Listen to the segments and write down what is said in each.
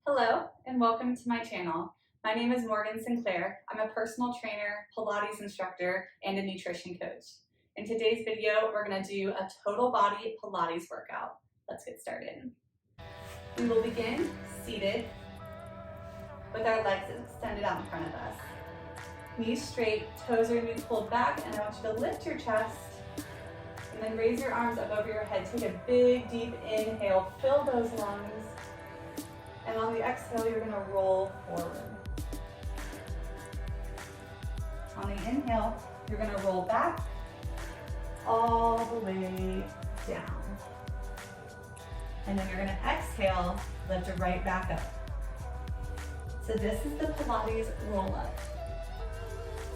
Hello and welcome to my channel. My name is Morgan Sinclair. I'm a personal trainer, Pilates instructor, and a nutrition coach. In today's video, we're going to do a total body Pilates workout. Let's get started. We will begin seated with our legs extended out in front of us. Knees straight, toes are going to be pulled back, and I want you to lift your chest and then raise your arms up over your head. Take a big, deep inhale, fill those lungs. And on the exhale, you're gonna roll forward. On the inhale, you're gonna roll back all the way down. And then you're gonna exhale, lift it right back up. So this is the Pilates roll up.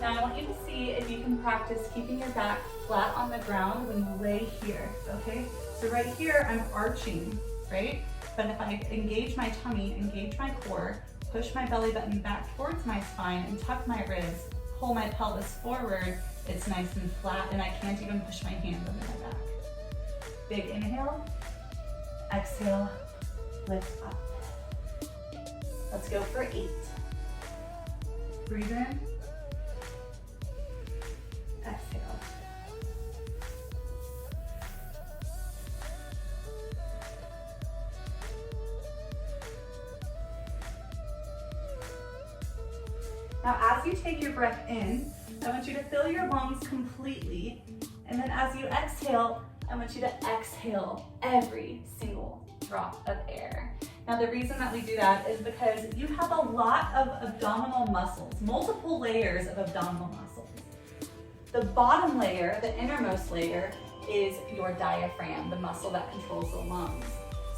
Now I want you to see if you can practice keeping your back flat on the ground when you lay here, okay? So right here, I'm arching, right? But if I engage my tummy, engage my core, push my belly button back towards my spine and tuck my ribs, pull my pelvis forward, it's nice and flat and I can't even push my hand under my back. Big inhale, exhale, lift up. Let's go for 8. Breathe in, exhale. Now, as you take your breath in, I want you to fill your lungs completely. And then as you exhale, I want you to exhale every single drop of air. Now, the reason that we do that is because you have a lot of abdominal muscles, multiple layers of abdominal muscles. The bottom layer, the innermost layer, is your diaphragm, the muscle that controls the lungs.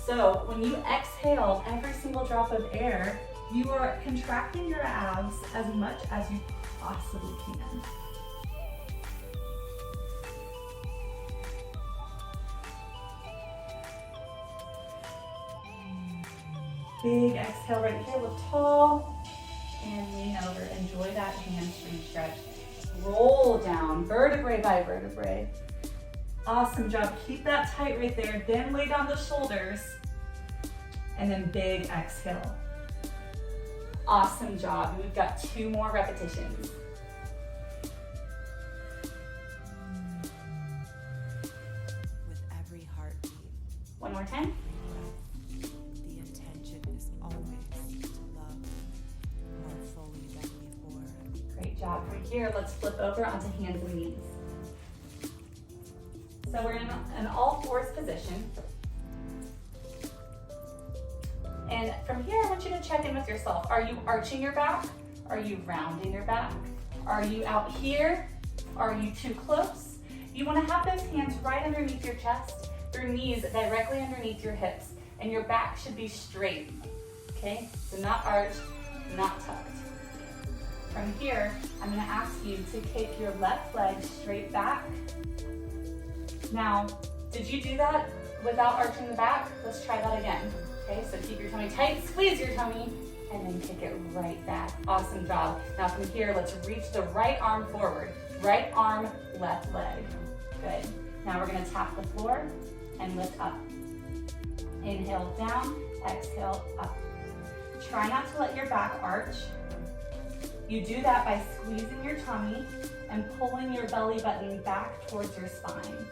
So when you exhale every single drop of air, you are contracting your abs as much as you possibly can. Big exhale right here, lift tall and lean over. Enjoy that hamstring stretch. Roll down, vertebrae by vertebrae. Awesome job, keep that tight right there. Then lay down the shoulders and then big exhale. Awesome job. We've got 2 more repetitions. With every heartbeat. One more time. The intention is always to love more fully than before. Great job. From here, let's flip over onto hands and knees. So we're in an all fours position. And from here, I want you to check in with yourself. Are you arching your back? Are you rounding your back? Are you out here? Are you too close? You want to have those hands right underneath your chest, your knees directly underneath your hips, and your back should be straight, okay? So not arched, not tucked. From here, I'm going to ask you to kick your left leg straight back. Now, did you do that without arching the back? Let's try that again. Okay, so keep your tummy tight, squeeze your tummy, and then kick it right back. Awesome job. Now from here, let's reach the right arm forward. Right arm, left leg. Good. Now we're gonna tap the floor and lift up. Inhale down, exhale up. Try not to let your back arch. You do that by squeezing your tummy and pulling your belly button back towards your spine.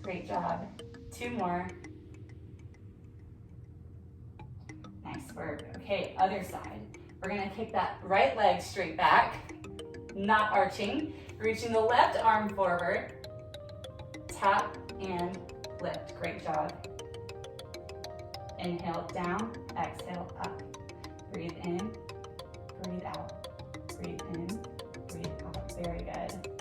Great job. 2 more. Nice work. Okay, other side. We're gonna kick that right leg straight back, not arching. Reaching the left arm forward. Tap and lift. Great job. Inhale down, exhale up. Breathe in, breathe out. Breathe in, breathe out. Very good.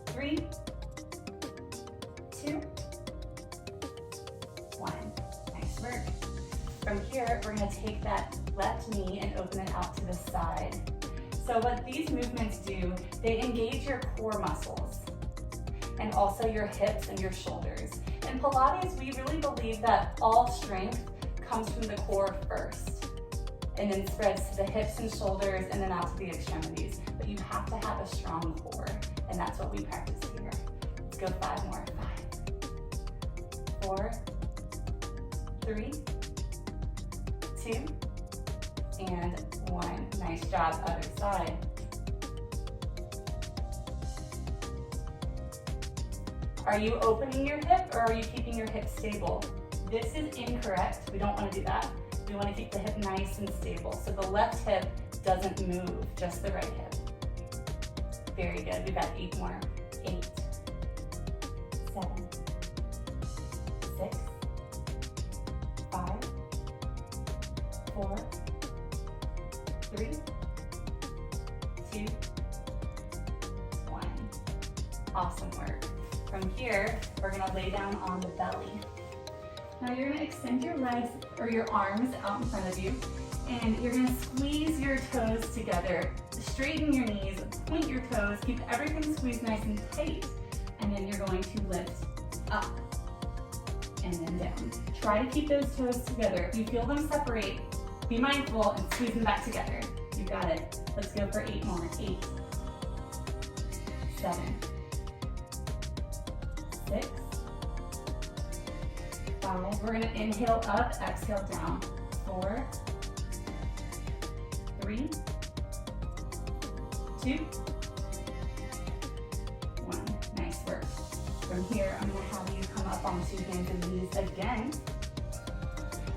Three, 2, 1. Nice work. From here, we're going to take that left knee and open it out to the side. So what these movements do, they engage your core muscles and also your hips and your shoulders. In Pilates, we really believe that all strength comes from the core first. and then spreads to the hips and shoulders and then out to the extremities. But you have to have a strong core, and that's what we practice here. Let's go 5 more. 5, 4, 3, 2, and 1. Nice job, other side. Are you opening your hip or are you keeping your hip stable? This is incorrect. We don't want to do that. We want to keep the hip nice and stable. So the left hip doesn't move, just the right hip. Very good. We've got 8 more. 8, 7, 6, 5, 4, 3, 2, 1. Awesome work. From here, we're gonna lay down on the belly. Now you're gonna extend your legs or your arms out in front of you, and you're gonna squeeze your toes together. Straighten your knees, point your toes, keep everything squeezed nice and tight, and then you're going to lift up and then down. Try to keep those toes together. If you feel them separate, be mindful and squeeze them back together. You got it. Let's go for 8 more. 8, 7, 6, 5. We're gonna inhale up, exhale down. 4, 3, 2, 1. Nice work. From here, I'm gonna have you come up onto hands and knees again.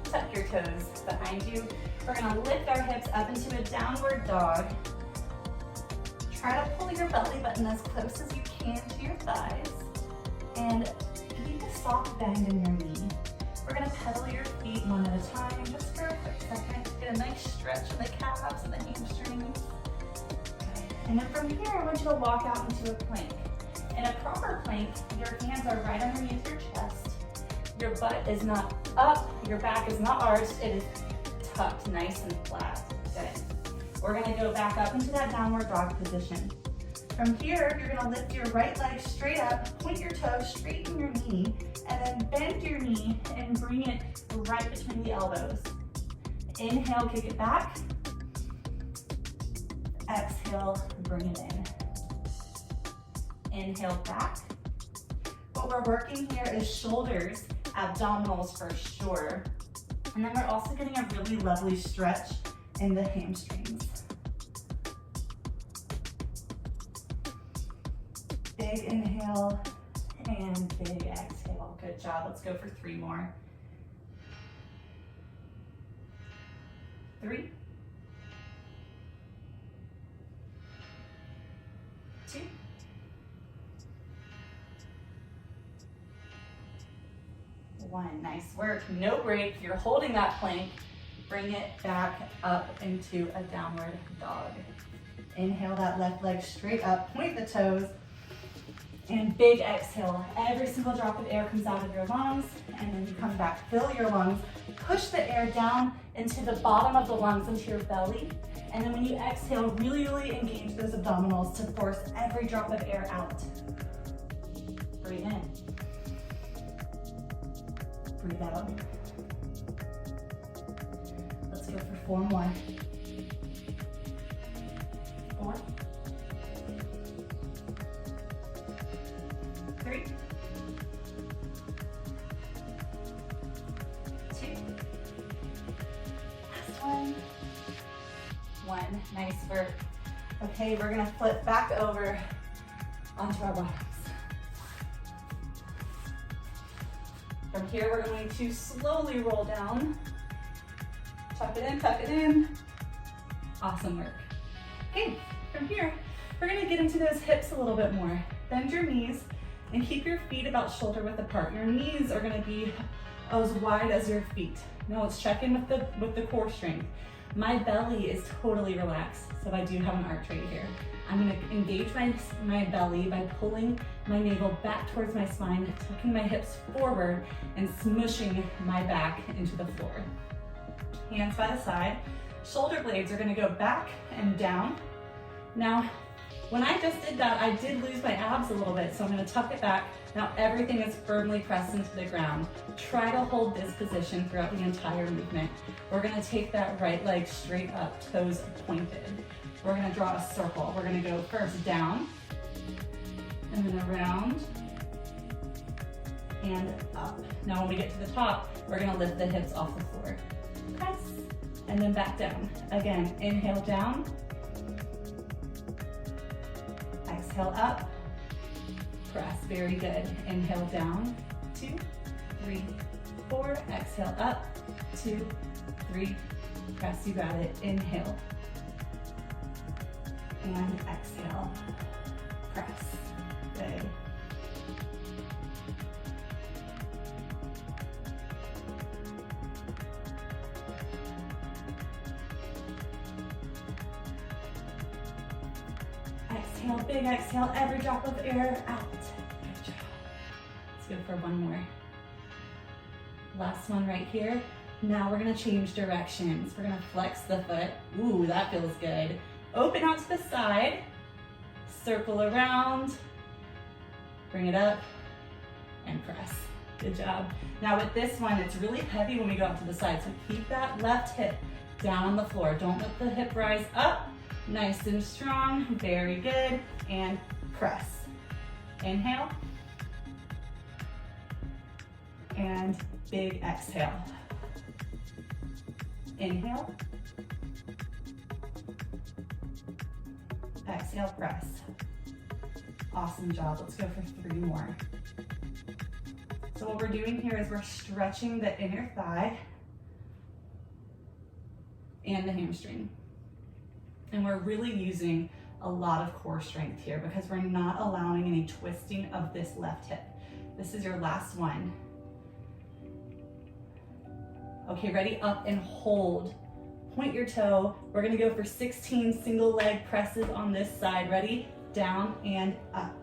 Tuck your toes behind you. We're gonna lift our hips up into a downward dog. Try to pull your belly button as close as you can to your thighs. And keep a soft bend in your knee. We're gonna pedal your feet one at a time, just for a quick second. Get a nice stretch in the calves and the hamstrings. Okay. And then from here, I want you to walk out into a plank. In a proper plank, your hands are right underneath your chest. Your butt is not up, your back is not arched, it is tucked nice and flat. Good. We're gonna go back up into that downward dog position. From here, you're gonna lift your right leg straight up, point your toes, straighten your knee, and then bend your knee and bring it right between the elbows. Inhale, kick it back. Exhale, bring it in. Inhale back. What we're working here is shoulders, abdominals for sure. And then we're also getting a really lovely stretch in the hamstrings. Big inhale and big exhale. Good job. Let's go for 3 more. 3, 2, 1. Nice work. No break. You're holding that plank. Bring it back up into a downward dog. Inhale that left leg straight up. Point the toes. And big exhale. Every single drop of air comes out of your lungs, and then you come back, fill your lungs, push the air down into the bottom of the lungs, into your belly. And then when you exhale, really, really engage those abdominals to force every drop of air out. Breathe in. Breathe out. Let's go for 4 more. 4, 3, 2, last 1. Nice work. Okay, we're gonna flip back over onto our bottoms. From here, we're going to slowly roll down. Tuck it in, tuck it in. Awesome work. Okay, from here, we're gonna get into those hips a little bit more. Bend your knees and keep your feet about shoulder width apart. Your knees are gonna be as wide as your feet. Now let's check in with the core strength. My belly is totally relaxed, so I do have an arch right here. I'm gonna engage my belly by pulling my navel back towards my spine, tucking my hips forward, and smushing my back into the floor. Hands by the side. Shoulder blades are gonna go back and down. Now, When I just did that, I did lose my abs a little bit, so I'm gonna tuck it back. Now everything is firmly pressed into the ground. Try to hold this position throughout the entire movement. We're gonna take that right leg straight up, toes pointed. We're gonna draw a circle. We're gonna go first down, and then around, and up. Now when we get to the top, we're gonna lift the hips off the floor. Press, and then back down. Again, inhale down, exhale up, press, very good. Inhale down, 2, 3, 4, exhale up, 2, 3, press, you got it. Inhale, and exhale, press, good. Exhale, big exhale, every drop of air out. Good job. Let's go for one more. Last one right here. Now we're gonna change directions. We're gonna flex the foot. Ooh, that feels good. Open out to the side, circle around, bring it up, and press. Good job. Now with this one, it's really heavy when we go out to the side, so keep that left hip down on the floor. Don't let the hip rise up. Nice and strong, very good, and press. Inhale, and big exhale. Inhale, exhale, press. Awesome job, let's go for 3 more. So what we're doing here is we're stretching the inner thigh and the hamstring. And we're really using a lot of core strength here because we're not allowing any twisting of this left hip. This is your last one. Okay, ready? Up and hold. Point your toe. We're gonna go for 16 single leg presses on this side. Ready? Down and up.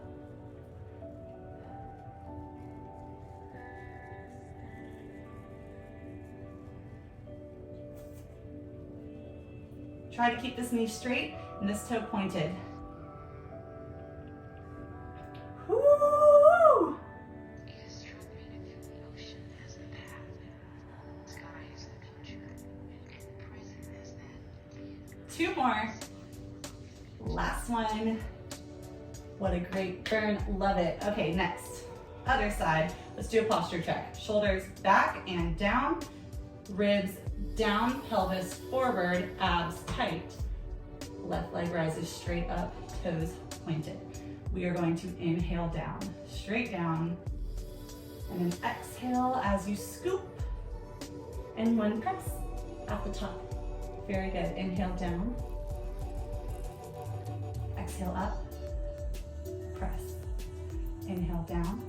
Try to keep this knee straight and this toe pointed. Woo! 2 more. Last one. What a great burn, love it. Okay, next, other side. Let's do a posture check. Shoulders back and down, ribs down, pelvis forward, abs tight. Left leg rises straight up, toes pointed. We are going to inhale down, straight down, and then exhale as you scoop, and 1 press at the top. Very good, inhale down, exhale up, press. Inhale down,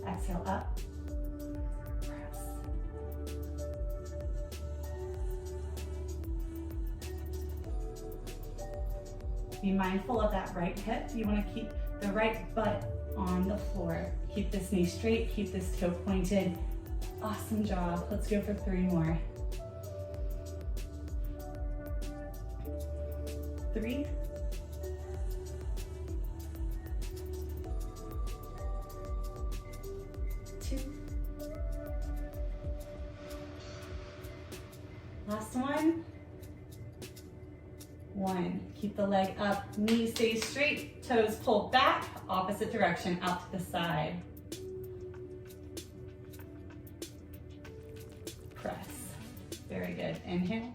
exhale up, press. Be mindful of that right hip. You want to keep the right butt on the floor. Keep this knee straight, keep this toe pointed. Awesome job. Let's go for 3 more. 3. 2. Last one. 1. Keep the leg up, knee stays straight, toes pull back, opposite direction, out to the side. Press. Very good. Inhale.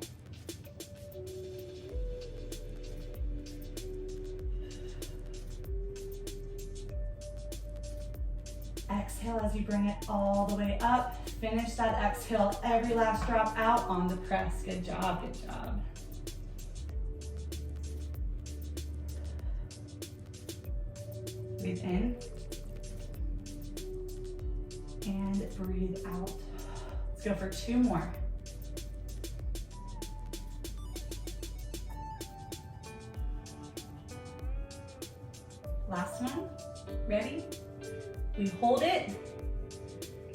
Exhale as you bring it all the way up. Finish that exhale, every last drop out on the press. Good job, good job. Breathe in and breathe out. Let's go for 2 more. Last one. Ready? We hold it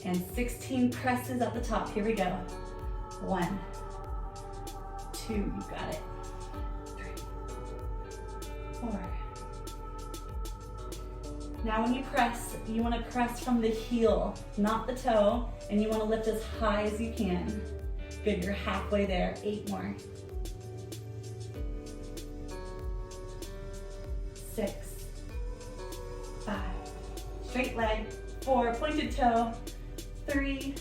and 16 presses at the top. Here we go. 1, 2, you got it. 3, 4. Now when you press, you want to press from the heel, not the toe, and you want to lift as high as you can. Good, you're halfway there. 8 more. 6, 5, straight leg, 4, pointed toe, 3,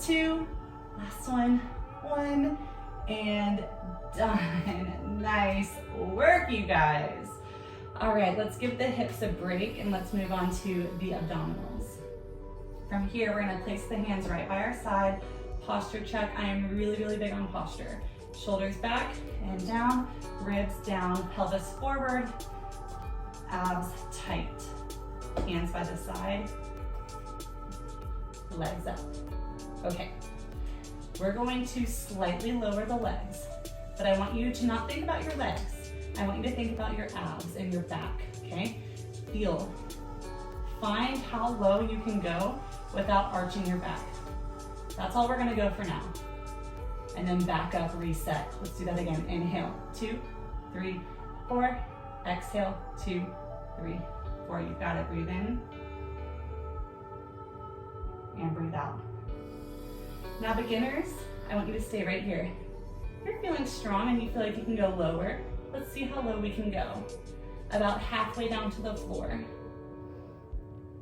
2, last one, 1, and done. Nice work, you guys. All right, let's give the hips a break and let's move on to the abdominals. From here, we're gonna place the hands right by our side. Posture check. I am really, really big on posture. Shoulders back and down, ribs down, pelvis forward, abs tight. Hands by the side, legs up. Okay, we're going to slightly lower the legs, but I want you to not think about your legs. I want you to think about your abs and your back, okay? Feel. Find how low you can go without arching your back. That's all we're gonna go for now. And then back up, reset. Let's do that again. Inhale, 2, 3, 4. Exhale, 2, 3, 4. You got it. Breathe in and breathe out. Now beginners, I want you to stay right here. If you're feeling strong and you feel like you can go lower, let's see how low we can go. About halfway down to the floor.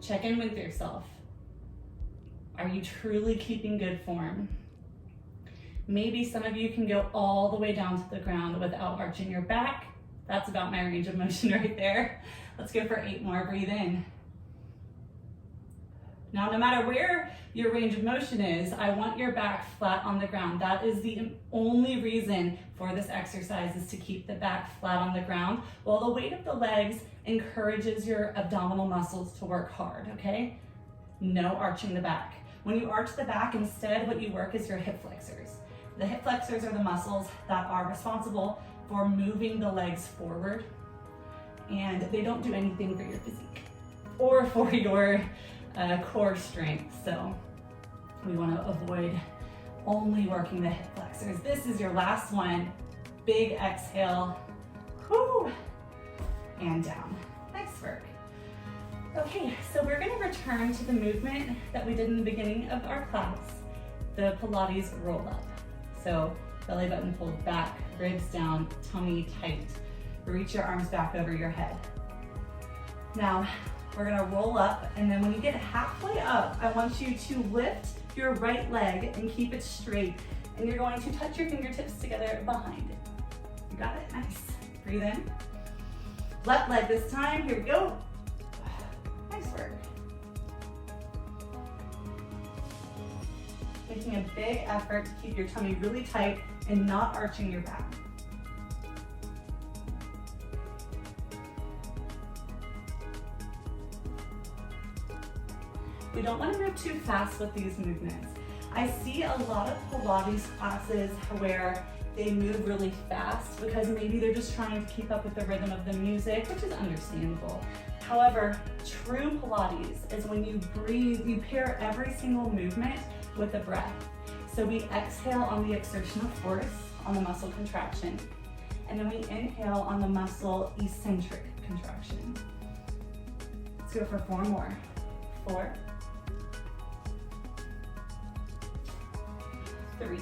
Check in with yourself. Are you truly keeping good form? Maybe some of you can go all the way down to the ground without arching your back. That's about my range of motion right there. Let's go for 8 more. Breathe in. Now, no matter where your range of motion is, I want your back flat on the ground. That is the only reason for this exercise, is to keep the back flat on the ground, while the weight of the legs encourages your abdominal muscles to work hard, okay? No arching the back. When you arch the back, instead what you work is your hip flexors. The hip flexors are the muscles that are responsible for moving the legs forward, and they don't do anything for your physique or for your core strength. So we want to avoid only working the hip flexors. This is your last one. Big exhale. Whoo, and down. Nice work. Okay, so we're going to return to the movement that we did in the beginning of our class, the Pilates roll up. So belly button pulled back, ribs down, tummy tight. Reach your arms back over your head. Now, we're gonna roll up, and then when you get halfway up, I want you to lift your right leg and keep it straight. And you're going to touch your fingertips together behind it. You got it? Nice. Breathe in. Left leg this time. Here we go. Nice work. Making a big effort to keep your tummy really tight and not arching your back. We don't want to move too fast with these movements. I see a lot of Pilates classes where they move really fast because maybe they're just trying to keep up with the rhythm of the music, which is understandable. However, true Pilates is when you breathe, you pair every single movement with a breath. So we exhale on the exertion of force, on the muscle contraction, and then we inhale on the muscle eccentric contraction. Let's go for 4 more. 4, 3,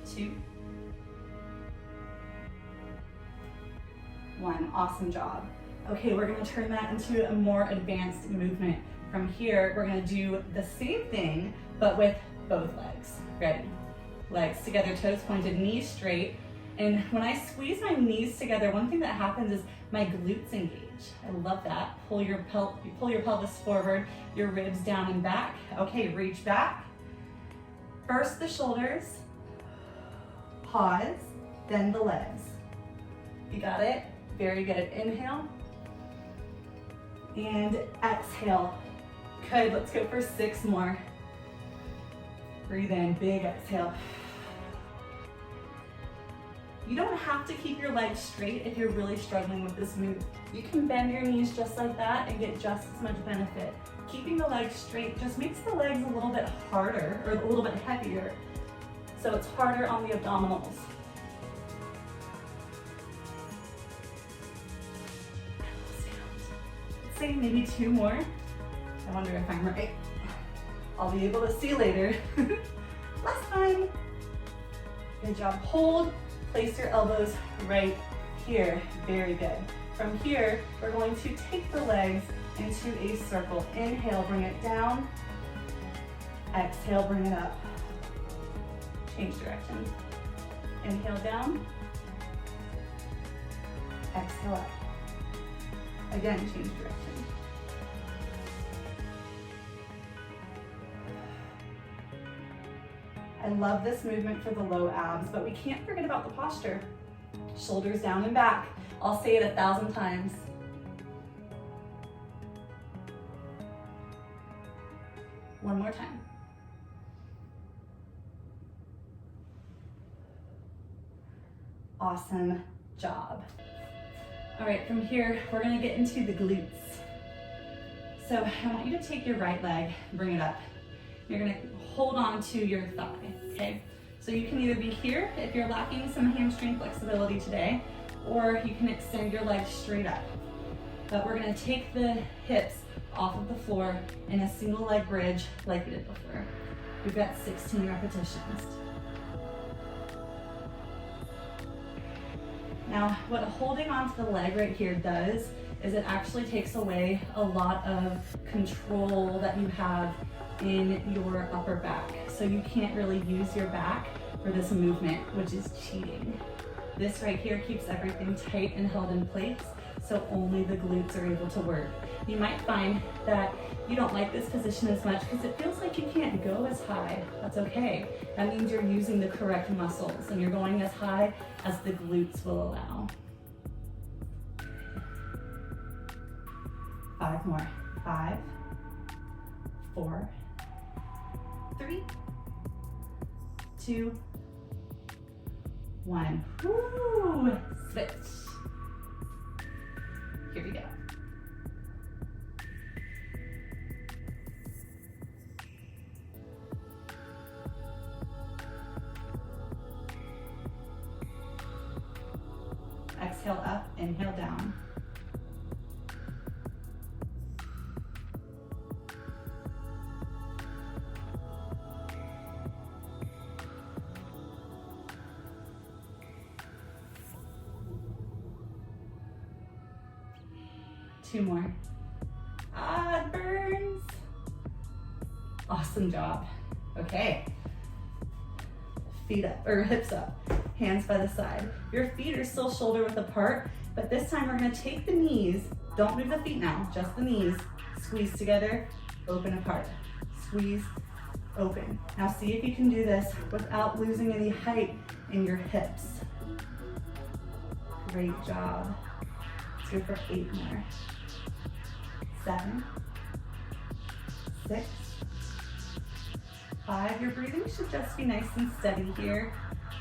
2, 1. Awesome job. Okay, we're gonna turn that into a more advanced movement. From here, we're gonna do the same thing, but with both legs. Ready? Legs together, toes pointed, knees straight. And when I squeeze my knees together, one thing that happens is my glutes engage. I love that. Pull your pelvis forward, your ribs down and back. Okay, reach back. First the shoulders, pause, then the legs. You got it? Very good. Inhale and exhale. Good, let's go for 6 more. Breathe in, big exhale. You don't have to keep your legs straight if you're really struggling with this move. You can bend your knees just like that and get just as much benefit. Keeping the legs straight just makes the legs a little bit harder or a little bit heavier. so it's harder on the abdominals. Let's say maybe 2 more. I wonder if I'm right. I'll be able to see later. Last time. Good job. Hold, place your elbows right here. Very good. From here, we're going to take the legs into a circle. Inhale, bring it down. Exhale, bring it up. Change direction. Inhale down. Exhale up. Again, change direction. I love this movement for the low abs, but we can't forget about the posture. Shoulders down and back. I'll say it 1,000 times. One more time. Awesome job. All right, from here, we're gonna get into the glutes. So I want you to take your right leg, bring it up. You're gonna hold on to your thigh, okay? So you can either be here if you're lacking some hamstring flexibility today, or you can extend your legs straight up. But we're gonna take the hips off of the floor in a single leg bridge like we did before. We've got 16 repetitions. Now, what holding onto the leg right here does is it actually takes away a lot of control that you have in your upper back. So you can't really use your back for this movement, which is cheating. This right here keeps everything tight and held in place, so only the glutes are able to work. You might find that you don't like this position as much because it feels like you can't go as high. That's okay. That means you're using the correct muscles and you're going as high as the glutes will allow. 5 more. 5, 4, 3, 2, 1. Woo! Switch. Here we go. Exhale up, inhale down. Two more. Ah, it burns. Awesome job. Okay. Feet up, or hips up, hands by the side. Your feet are still shoulder width apart, but this time we're gonna take the knees, don't move the feet now, just the knees, squeeze together, open apart, squeeze, open. Now see if you can do this without losing any height in your hips. Great job. Let's go for 8 more. 7, 6, 5. Your breathing should just be nice and steady here.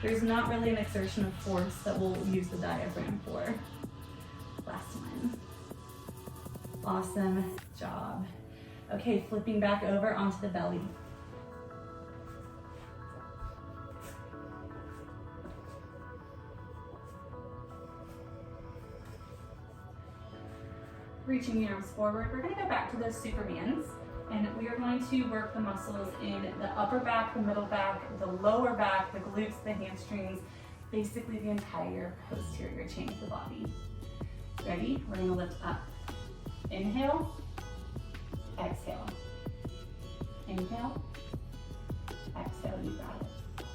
There's not really an exertion of force that we'll use the diaphragm for. Last one. Awesome job. Okay, flipping back over onto the belly. Reaching the arms forward, we're gonna go back to those Supermans, and we are going to work the muscles in the upper back, the middle back, the lower back, the glutes, the hamstrings, basically the entire posterior chain of the body. Ready? We're gonna lift up. Inhale, exhale. Inhale, exhale, you got it.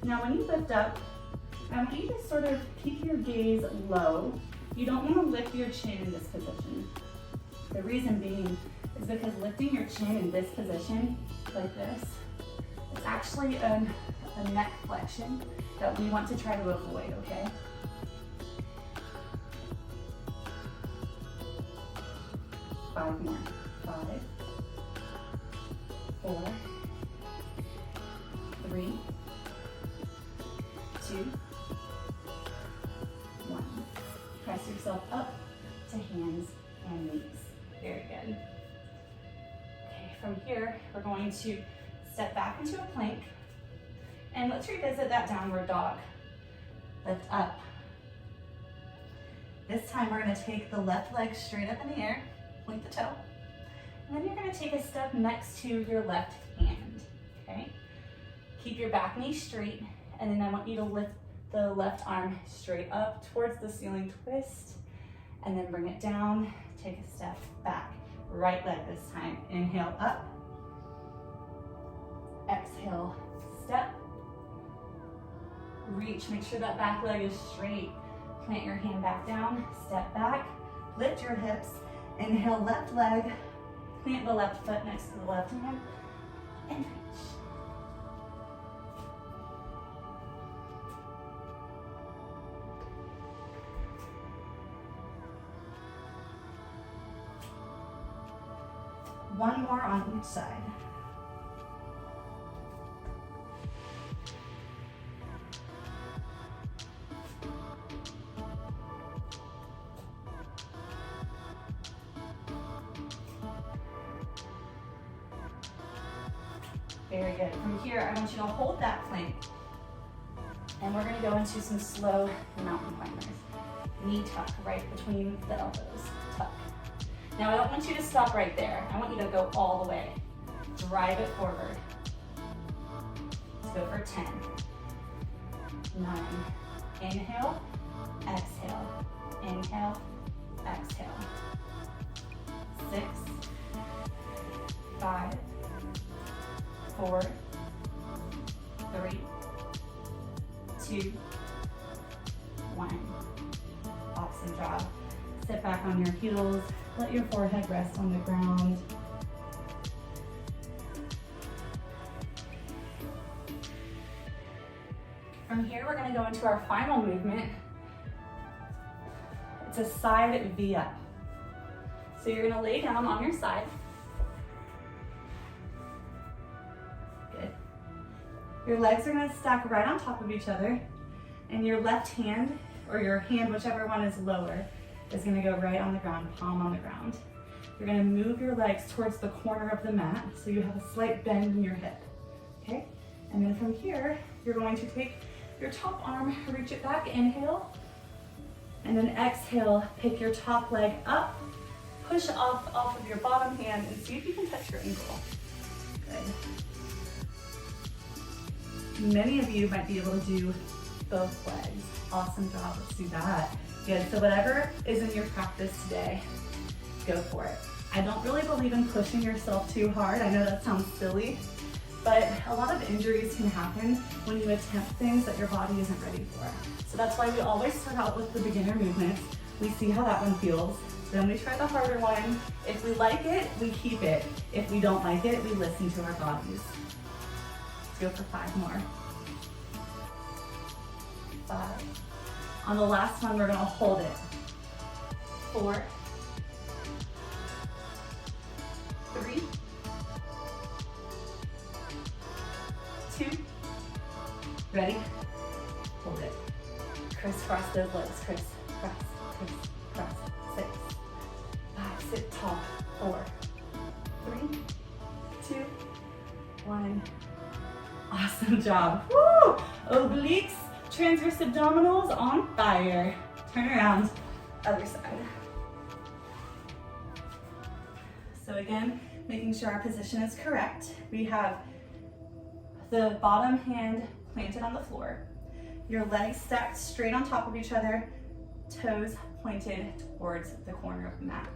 Now when you lift up, I want you to sort of keep your gaze low. You don't want to lift your chin in this position. The reason being is because lifting your chin in this position, like this, it's actually a neck flexion that we want to try to avoid, okay? Five more. 5, 4, 3, 2, press yourself up to hands and knees. Very good. Okay, from here, we're going to step back into a plank. And let's revisit that downward dog. Lift up. This time we're gonna take the left leg straight up in the air, point the toe. And then you're gonna take a step next to your left hand, okay? Keep your back knee straight, and then I want you to lift the left arm straight up towards the ceiling, twist, and then bring it down, take a step back. Right leg this time. Inhale up, exhale, step, reach, make sure that back leg is straight. Plant your hand back down, step back, lift your hips, inhale left leg, plant the left foot next to the left hand, and reach. One more on each side. Very good. From here, I want you to hold that plank. And we're gonna go into some slow mountain climbers. Knee tuck right between the elbows, tuck. Now I don't want you to stop right there. I want you to go all the way. Drive it forward. Let's go for 10, 9, inhale, exhale, inhale, exhale. 6, 5, 4, 3, 2, 1. Awesome job. Sit back on your heels. Let your forehead rest on the ground. From here, we're going to go into our final movement. It's a side V up. So you're going to lay down on your side. Good. Your legs are going to stack right on top of each other, and your left hand, or your hand, whichever one is lower, is going to go right on the ground, palm on the ground. You're going to move your legs towards the corner of the mat so you have a slight bend in your hip, okay? And then from here, you're going to take your top arm, reach it back, inhale, and then exhale, pick your top leg up, push off of your bottom hand, and see if you can touch your ankle. Good. Many of you might be able to do both legs. Awesome job, let's do that. Good, so whatever is in your practice today, go for it. I don't really believe in pushing yourself too hard. I know that sounds silly, but a lot of injuries can happen when you attempt things that your body isn't ready for. So that's why we always start out with the beginner movements. We see how that one feels. Then we try the harder one. If we like it, we keep it. If we don't like it, we listen to our bodies. Let's go for 5 more. 5. On the last one, we're gonna hold it. 4, 3, 2, ready? Hold it. Crisscross those legs, criss, cross, 6, 5, sit tall, 4, 3, 2, 1. Awesome job. Woo! Obliques, transverse abdominals on fire. Turn around, other side. So again, making sure our position is correct. We have the bottom hand planted on the floor, your legs stacked straight on top of each other, toes pointed towards the corner of the mat.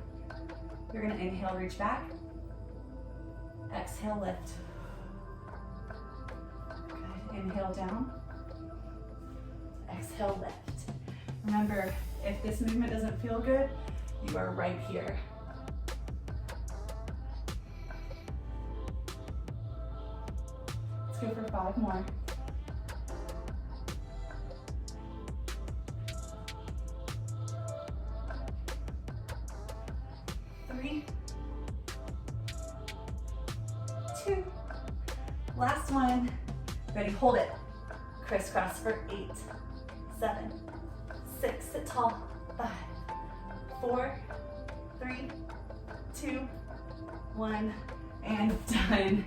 You're gonna inhale, reach back. Exhale, lift. Good. Inhale down. Exhale, lift. Remember, if this movement doesn't feel good, you are right here. Let's go for 5 more. 3, 2, last one. Ready, hold it. Crisscross for 8, 7, 6, sit tall, 5, 4, 3, 2, 1, and done.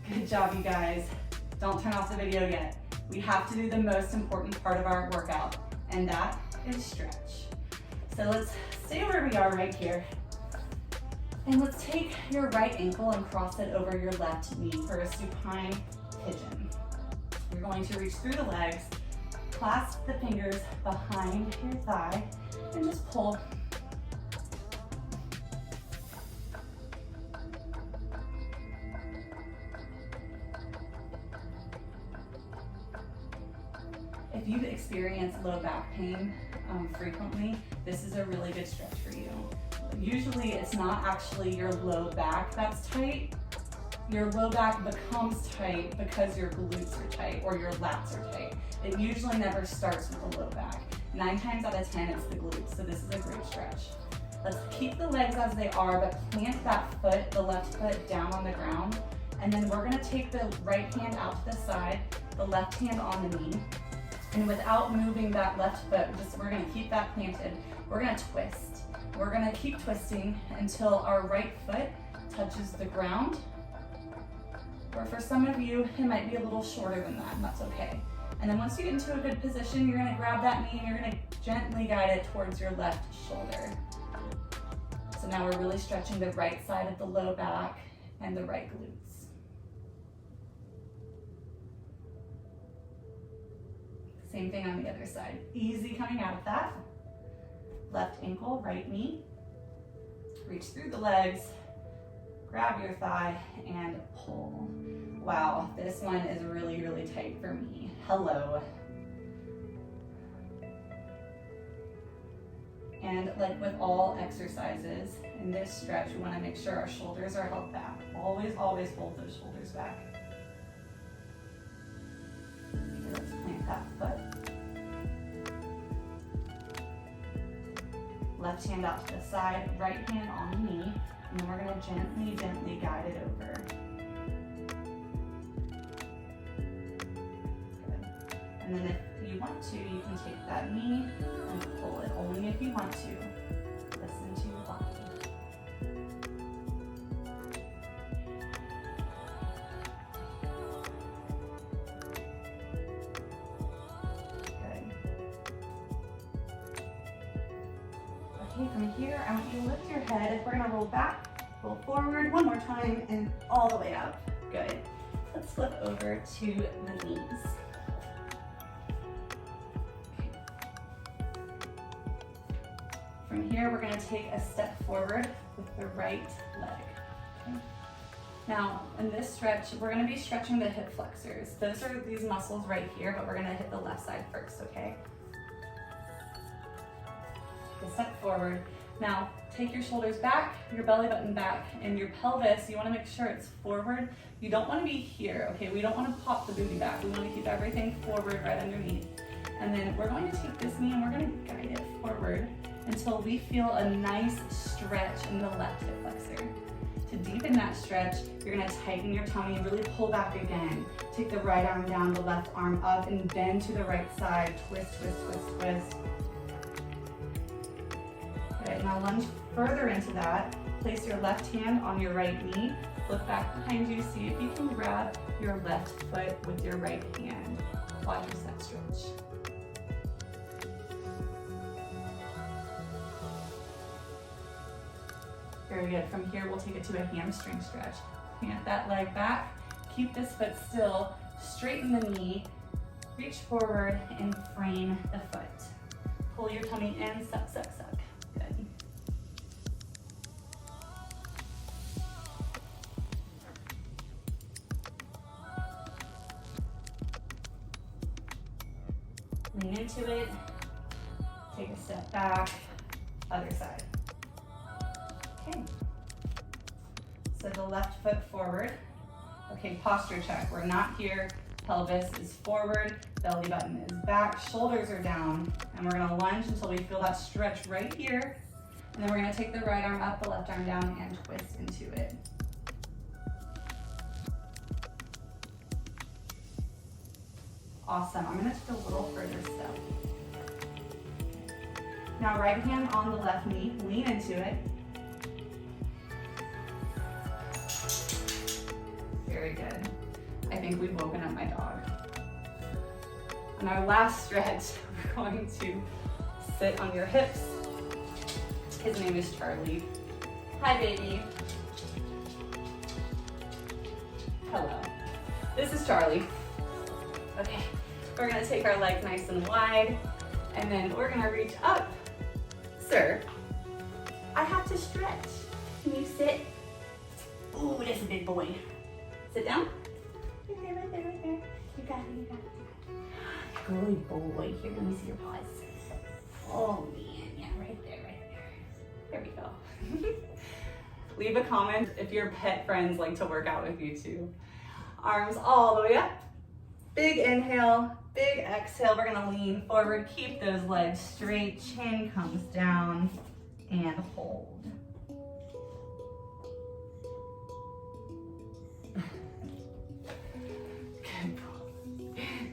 Good job, you guys. Don't turn off the video yet. we have to do the most important part of our workout, and that is stretch. So let's stay where we are right here. And let's take your right ankle and cross it over your left knee for a supine pigeon. You're going to reach through the legs, clasp the fingers behind your thigh, and just pull. If you experience low back pain frequently, this is a really good stretch for you. Usually it's not actually your low back that's tight. Your low back becomes tight because your glutes are tight or your lats are tight. It usually never starts with the low back. 9 times out of 10, it's the glutes, so this is a great stretch. Let's keep the legs as they are, but plant that foot, the left foot, down on the ground. And then we're gonna take the right hand out to the side, the left hand on the knee. And without moving that left foot, we're gonna keep that planted. We're gonna twist. We're gonna keep twisting until our right foot touches the ground. Or for some of you, it might be a little shorter than that, and that's okay. And then once you get into a good position, you're gonna grab that knee and you're gonna gently guide it towards your left shoulder. So now we're really stretching the right side of the low back and the right glutes. Same thing on the other side. Easy coming out of that. Left ankle, right knee. Reach through the legs, grab your thigh, and pull. Wow, this one is really, really tight for me. Hello. And like with all exercises, in this stretch, we want to make sure our shoulders are held back. Always, always hold those shoulders back. Okay, let's plant that foot. Left hand out to the side, right hand on the knee, and then we're going to gently, gently guide it over. Good. And then if you want to, you can take that knee and pull it, only if you want to. Listen to your body. Okay, from here, I want you to lift your head. We're gonna roll back, roll forward one more time, and all the way up. Good. Let's flip over to the knees. Okay. From here, we're gonna take a step forward with the right leg. Okay. Now, in this stretch, we're gonna be stretching the hip flexors. Those are these muscles right here, but we're gonna hit the left side first, okay? Step forward. Now, take your shoulders back, your belly button back, and your pelvis, you want to make sure it's forward. You don't want to be here, okay? We don't want to pop the booty back. We want to keep everything forward right underneath. And then we're going to take this knee and we're going to guide it forward until we feel a nice stretch in the left hip flexor. To deepen that stretch, you're going to tighten your tummy and really pull back again. Take the right arm down, the left arm up, and bend to the right side. Twist, twist, twist, twist. Good, now lunge further into that. Place your left hand on your right knee. Look back behind you. See if you can grab your left foot with your right hand. Quadricep stretch. Very good. From here, we'll take it to a hamstring stretch. Plant that leg back. Keep this foot still. Straighten the knee. Reach forward and frame the foot. Pull your tummy in. Suck, suck, suck. Good. Lean into it. Take a step back. Other side. Okay. So the left foot forward. Okay, posture check. We're not here. Pelvis is forward, belly button is back, shoulders are down, and we're gonna lunge until we feel that stretch right here. And then we're gonna take the right arm up, the left arm down, and twist into it. Awesome. I'm gonna take a little further step. Now right hand on the left knee, lean into it. Very good. I think we've woken up my dog. And our last stretch, we're going to sit on your hips. His name is Charlie. Hi, baby. Hello. This is Charlie. Okay, we're gonna take our legs nice and wide, and then we're gonna reach up. Sir, I have to stretch. Can you sit? Ooh, that's a big boy. Sit down. Right there, right there, right there. You got it, you got it. Good boy. Here, let me see your paws. Oh man, yeah, right there, right there. There we go. Leave a comment if your pet friends like to work out with you too. Arms all the way up. Big inhale, big exhale. We're gonna lean forward, keep those legs straight, chin comes down, and hold.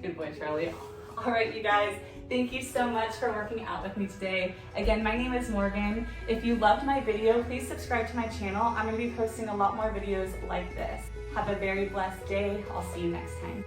Good boy, Charlie. All right, you guys, thank you so much for working out with me today. Again, my name is Morgan. If you loved my video, please subscribe to my channel. I'm gonna be posting a lot more videos like this. Have a very blessed day. I'll see you next time.